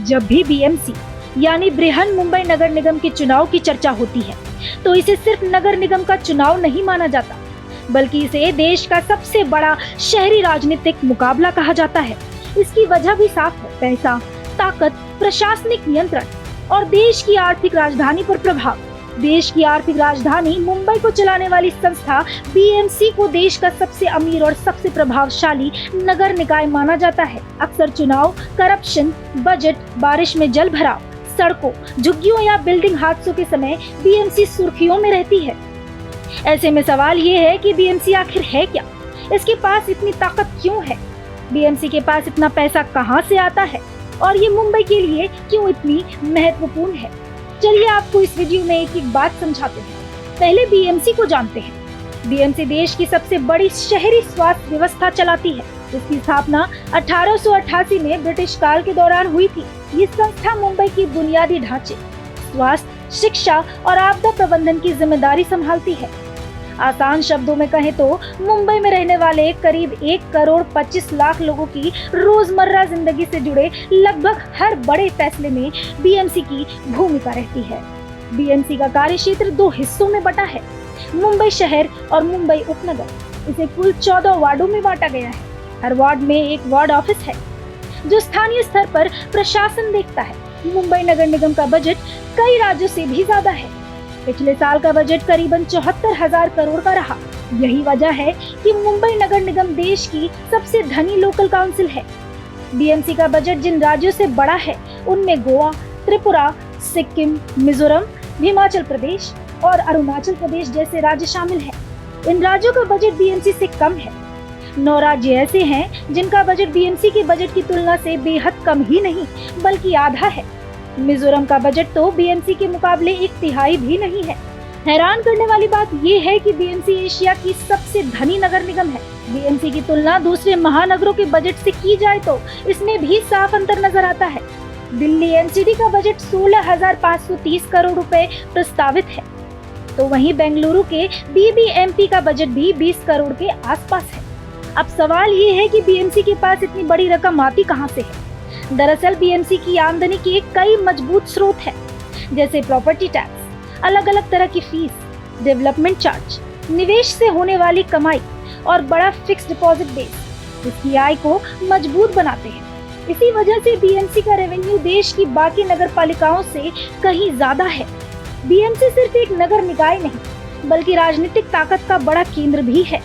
जब भी बीएमसी यानी बृहन मुंबई नगर निगम के चुनाव की चर्चा होती है तो इसे सिर्फ नगर निगम का चुनाव नहीं माना जाता, बल्कि इसे देश का सबसे बड़ा शहरी राजनीतिक मुकाबला कहा जाता है। इसकी वजह भी साफ है, पैसा, ताकत, प्रशासनिक नियंत्रण और देश की आर्थिक राजधानी पर प्रभाव। देश की आर्थिक राजधानी मुंबई को चलाने वाली संस्था बीएमसी को देश का सबसे अमीर और सबसे प्रभावशाली नगर निकाय माना जाता है। अक्सर चुनाव, करप्शन, बजट, बारिश में जल भराव, सड़कों, झुग्गियों या बिल्डिंग हादसों के समय बीएमसी सुर्खियों में रहती है। ऐसे में सवाल ये है कि बीएमसी आखिर है क्या? इसके पास इतनी ताकत क्यों है? बीएमसी के पास इतना पैसा कहां से आता है और ये मुंबई के लिए क्यों इतनी महत्वपूर्ण है? चलिए आपको इस वीडियो में एक एक बात समझाते हैं। पहले बीएमसी को जानते हैं। बीएमसी देश की सबसे बड़ी शहरी स्वास्थ्य व्यवस्था चलाती है। इसकी स्थापना 1888 में ब्रिटिश काल के दौरान हुई थी। ये संस्था मुंबई की बुनियादी ढांचे, स्वास्थ्य, शिक्षा और आपदा प्रबंधन की जिम्मेदारी संभालती है। आसान शब्दों में कहें तो मुंबई में रहने वाले करीब 1,25,00,000 लोगों की रोजमर्रा जिंदगी से जुड़े लगभग हर बड़े फैसले में बीएमसी की भूमिका रहती है। बीएमसी का कार्यक्षेत्र 2 हिस्सों में बटा है, मुंबई शहर और मुंबई उपनगर। इसे कुल 14 वार्डों में बांटा गया है। हर वार्ड में एक वार्ड ऑफिस है जो स्थानीय स्तर पर प्रशासन देखता है। मुंबई नगर निगम का बजट कई राज्यों से भी ज्यादा है। पिछले साल का बजट करीबन 74,000 करोड़ का रहा। यही वजह है कि मुंबई नगर निगम देश की सबसे धनी लोकल काउंसिल है। बीएमसी का बजट जिन राज्यों से बड़ा है उनमें गोवा, त्रिपुरा, सिक्किम, मिजोरम, हिमाचल प्रदेश और अरुणाचल प्रदेश जैसे राज्य शामिल हैं। इन राज्यों का बजट बीएमसी से कम है। 9 राज्य ऐसे हैं जिनका बजट बीएमसी के बजट की तुलना से बेहद कम ही नहीं बल्कि आधा है। मिजोरम का बजट तो बीएमसी के मुकाबले 1/3 भी नहीं है। हैरान करने वाली बात यह है कि बीएमसी एशिया की सबसे धनी नगर निगम है। बीएमसी की तुलना दूसरे महानगरों के बजट से की जाए तो इसमें भी साफ अंतर नजर आता है। दिल्ली एनसीडी का बजट 16,530 करोड़ रुपए प्रस्तावित है, तो वहीं बेंगलुरु के बीबीएमपी का बजट भी 20 करोड़ के आसपास है। अब सवाल ये है कि बीएमसी के पास इतनी बड़ी रकम आती कहां से है? दरअसल बीएमसी की आमदनी के कई मजबूत स्रोत हैं, जैसे प्रॉपर्टी टैक्स, अलग अलग तरह की फीस, डेवलपमेंट चार्ज, निवेश से होने वाली कमाई और बड़ा फिक्स डिपॉजिट बेस इसकी आय को मजबूत बनाते हैं। इसी वजह से बीएमसी का रेवेन्यू देश की बाकी नगर पालिकाओं से कहीं ज्यादा है। बीएमसी सिर्फ एक नगर निकाय नहीं बल्कि राजनीतिक ताकत का बड़ा केंद्र भी है।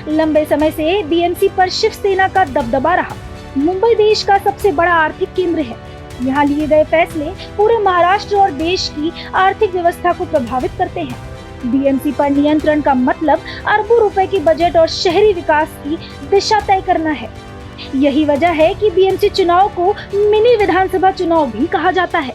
लंबे समय से बीएमसी पर शिवसेना का दबदबा रहा। मुंबई देश का सबसे बड़ा आर्थिक केंद्र है। यहाँ लिए गए फैसले पूरे महाराष्ट्र और देश की आर्थिक व्यवस्था को प्रभावित करते हैं। बीएमसी पर नियंत्रण का मतलब अरबों रुपए के बजट और शहरी विकास की दिशा तय करना है। यही वजह है कि बीएमसी चुनाव को मिनी विधानसभा चुनाव भी कहा जाता है।